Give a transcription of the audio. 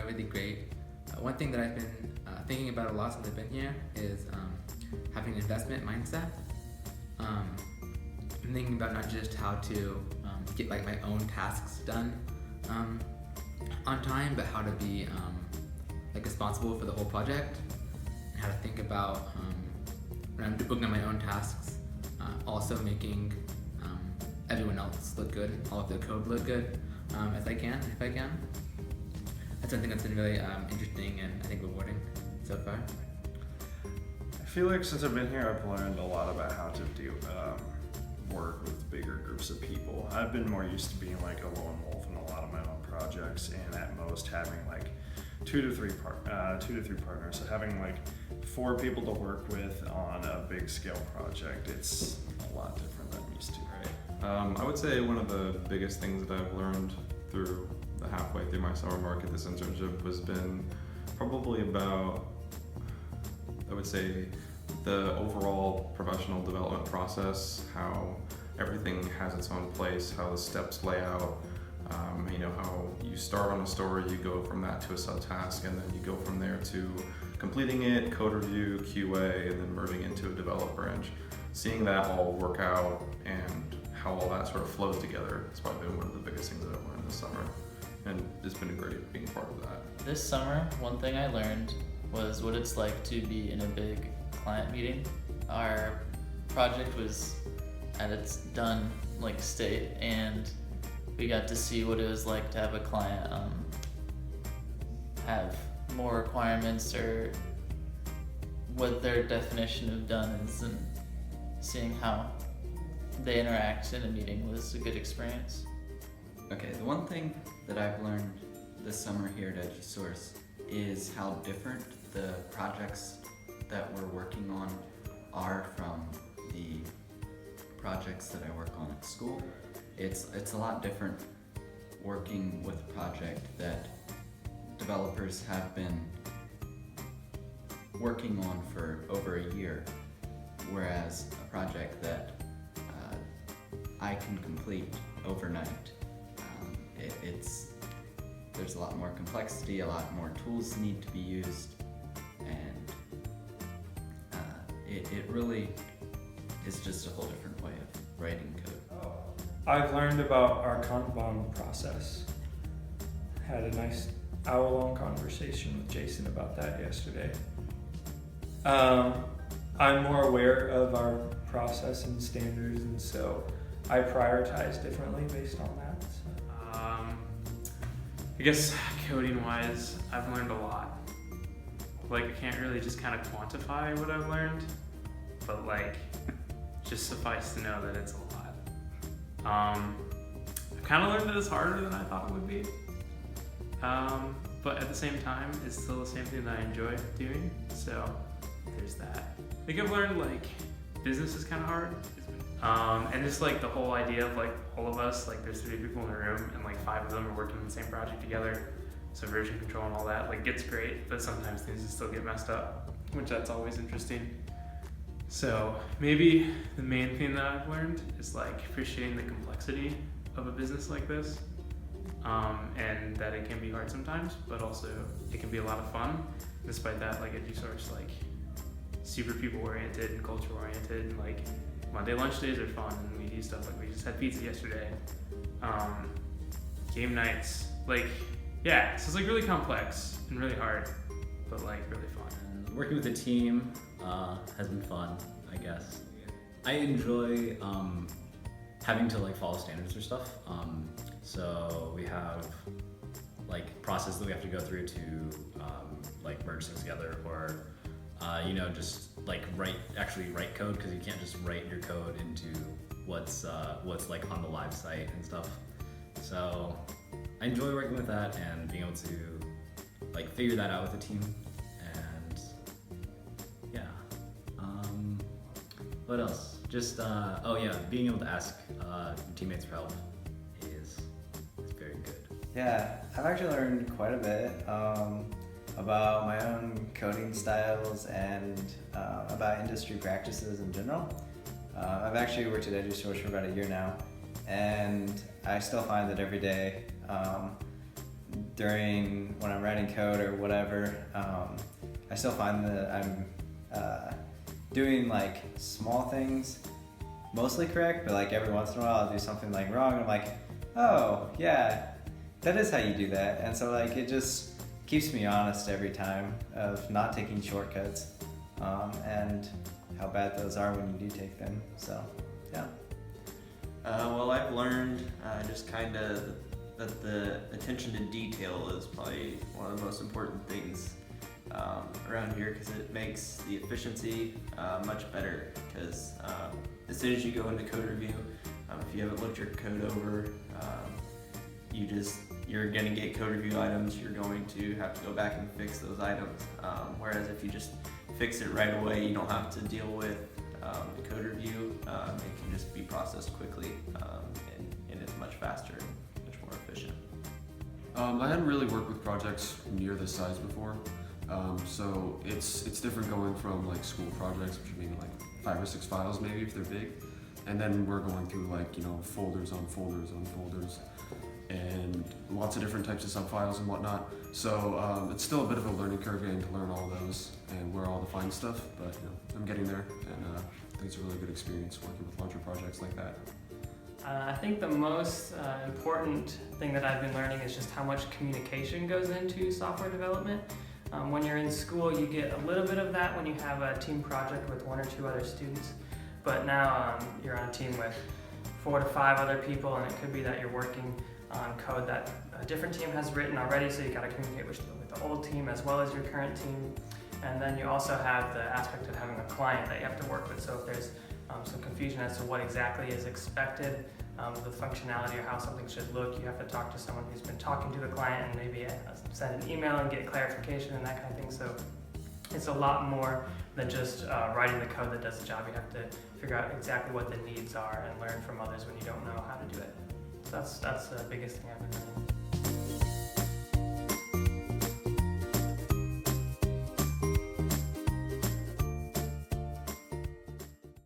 really great. One thing that I've been thinking about a lot since I've been here is having an investment mindset. I'm thinking about not just how to get like my own tasks done on time, but how to be like responsible for the whole project, and how to think about when I'm working on my own tasks, also making everyone else look good, all of the code look good as I can, if I can. That's something that's been really interesting and I think rewarding so far. I feel like since I've been here, I've learned a lot about how to do work with bigger groups of people. I've been more used to being like a lone wolf in a lot of my own projects, and at most having like two to three partners. So having like 4 people to work with on a big scale project, it's a lot different than I'm used to. I would say one of the biggest things that I've learned through the halfway through my summer mark at this internship has been probably about, I would say, the overall professional development process, how everything has its own place, how the steps lay out, how you start on a story, you go from that to a subtask, and then you go from there to completing it, code review, QA, and then merging into a develop branch. Seeing that all work out and how all that sort of flows together has probably been one of the biggest things that I've learned this summer, and it's been great being part of that. This summer, one thing I learned was what it's like to be in a big client meeting. Our project was at its done state, and we got to see what it was like to have a client have more requirements or what their definition of done is, and seeing how they interact in a meeting was a good experience. Okay, the one thing that I've learned this summer here at EduSource is how different the projects that we're working on are from the projects that I work on at school. It's a lot different working with a project that developers have been working on for over a year, whereas a project that I can complete overnight. There's a lot more complexity, a lot more tools need to be used, and it really is just a whole different way of writing code. I've learned about our Kanban process. Had a nice hour-long conversation with Jason about that yesterday. I'm more aware of our process and standards, and so I prioritize differently based on that. I guess coding-wise, I've learned a lot. I can't really just kind of quantify what I've learned, but just suffice to know that it's a lot. I've kind of learned that it's harder than I thought it would be, but at the same time, it's still the same thing that I enjoy doing, so there's that. I think I've learned business is kind of hard, and just the whole idea of all of us, there's 3 people in the room and 5 of them are working on the same project together, so version control and all that gets great, but sometimes things still get messed up, which that's always interesting. So maybe the main thing that I've learned is appreciating the complexity of a business like this, and that it can be hard sometimes, but also it can be a lot of fun. Despite that, EduSource, super people oriented and culture oriented, and Monday lunch days are fun, and we do stuff we just had pizza yesterday. Game nights, so it's really complex and really hard, but really fun. Working with a team has been fun, I guess. I enjoy having to follow standards or stuff. So we have process that we have to go through to merge things together, or just write code, because you can't just write your code into what's on the live site and stuff. So I enjoy working with that and being able to figure that out with the team. And yeah, what else? Just being able to ask teammates for help is very good. Yeah, I've actually learned quite a bit about my own coding styles and about industry practices in general. I've actually worked at EduSource for about a year now, and I still find that every day when I'm writing code or whatever, I still find that I'm doing like small things mostly correct, but like every once in a while I'll do something like wrong and I'm like, oh yeah, that is how you do that. And so like it just keeps me honest every time of not taking shortcuts, and how bad those are when you do take them. So yeah. Well, I've learned just kind of that the attention to detail is probably one of the most important things around here, because it makes the efficiency much better. Because as soon as you go into code review, if you haven't looked your code over, you're going to get code review items. You're going to have to go back and fix those items. Whereas if you just fix it right away, you don't have to deal with the code review. It can just be processed quickly, and it's much faster and much more efficient. I hadn't really worked with projects near this size before, so it's different going from like school projects, which are maybe like 5 or 6 files maybe if they're big, and then we're going through like folders on folders on folders, and lots of different types of subfiles and whatnot. So it's still a bit of a learning curve getting to learn all those and where all the fine stuff, but I'm getting there, and I think it's a really good experience working with larger projects like that. I think the most important thing that I've been learning is just how much communication goes into software development. When you're in school, you get a little bit of that when you have a team project with 1 or 2 other students, but now you're on a team with 4 to 5 other people, and it could be that you're working on code that a different team has written already, so you got to communicate with the old team as well as your current team. And then you also have the aspect of having a client that you have to work with. So if there's some confusion as to what exactly is expected, the functionality or how something should look, you have to talk to someone who's been talking to the client and maybe send an email and get clarification and that kind of thing. So it's a lot more than just writing the code that does the job. You have to figure out exactly what the needs are and learn from others when you don't know how to do it. So that's the biggest thing I've been learning.